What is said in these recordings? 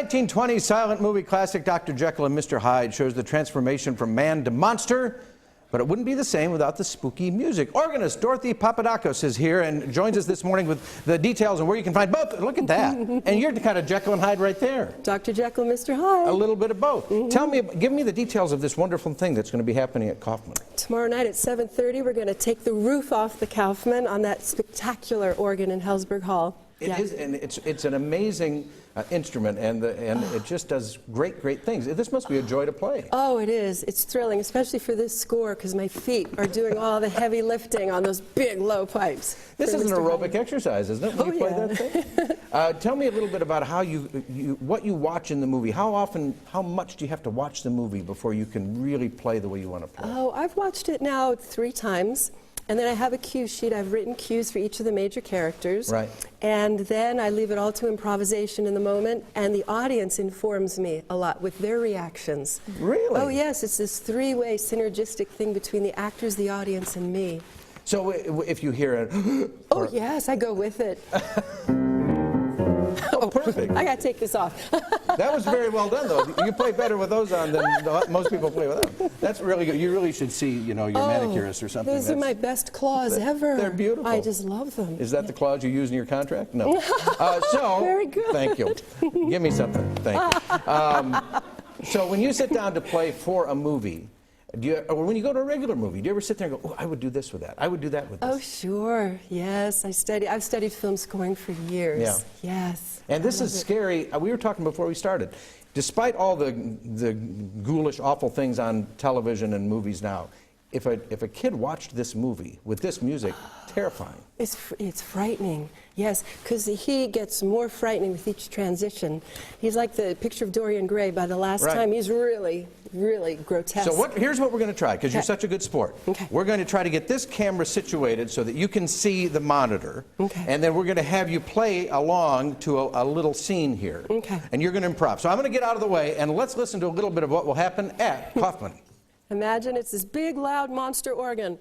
1920s silent movie classic Dr. Jekyll and Mr. Hyde shows the transformation from man to monster, but it wouldn't be the same without the spooky music. Organist Dorothy Papadakos is here and joins us this morning with the details on where you can find both. Look at that. And you're kind of Jekyll and Hyde right there. Dr. Jekyll, Mr. Hyde. A little bit of both. Tell me, give me the details of this wonderful thing that's going to be happening at Kaufman. Tomorrow night at 7:30, we're going to take the roof off the Kaufman on that spectacular organ in Hellsberg Hall. It is, and it's an amazing instrument, and it just does great things. This must be a joy to play. Oh, it is. It's thrilling, especially for this score, because my feet are doing all the heavy lifting on those big, low pipes. This is an aerobic exercise, isn't it, when you play that thing? Tell me a little bit about how what you watch in the movie. How much do you have to watch the movie before you can really play the way you want to play? Oh, I've watched it now 3 times. And then I have a cue sheet. I've written cues for each of the major characters. Right. And then I leave it all to improvisation in the moment, and the audience informs me a lot with their reactions. Really? Oh, yes. It's this 3-way synergistic thing between the actors, the audience, and me. So if you hear it... Oh, yes, I go with it. Oh, perfect. I got to take this off. That was very well done, though. You play better with those on than most people play without them. That's really good. You really should see, your manicurist or something. Those are my best claws ever. They're beautiful. I just love them. Is that the claws you use in your contract? No. Very good. Thank you. Give me something. Thank you. So when you sit down to play for a movie, or when you go to a regular movie, do you ever sit there and go, oh, I would do this with that. I would do that with this. Oh, sure. Yes. I've studied film scoring for years. Yeah. Yes. And this is scary. We were talking before we started. Despite all the ghoulish, awful things on television and movies now, if a kid watched this movie with this music, terrifying. It's frightening, yes, because he gets more frightening with each transition. He's like the picture of Dorian Gray. By the last time, he's really grotesque. So here's what we're going to try, because you're such a good sport. Okay. We're going to try to get this camera situated so that you can see the monitor. Okay. And then we're going to have you play along to a little scene here. Okay. And you're going to improv. So I'm going to get out of the way, and let's listen to a little bit of what will happen at Kaufman. Imagine it's this big, loud monster organ.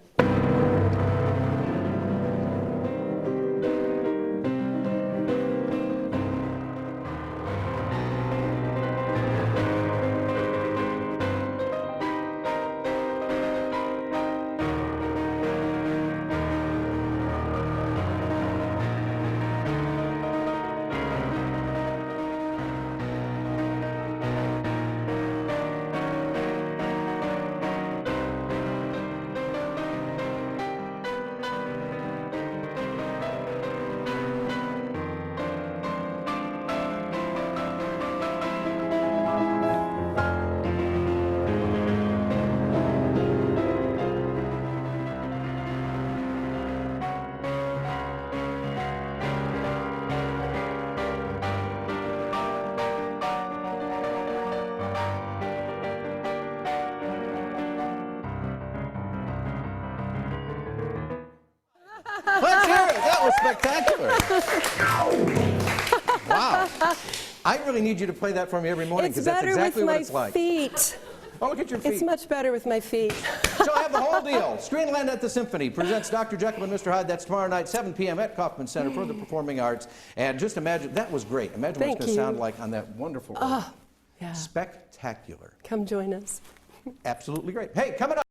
Let's hear it. That was spectacular. Wow. I really need you to play that for me every morning, because that's exactly what it's like. It's better with my feet. Oh, look at your feet. It's much better with my feet. So I have the whole deal. Screenland at the Symphony presents Dr. Jekyll and Mr. Hyde. That's tomorrow night, 7 p.m. at Kaufman Center for the Performing Arts. And just imagine, that was great. Imagine what it's going to sound like on that wonderful organ. Yeah. Spectacular. Come join us. Absolutely great. Hey, coming up.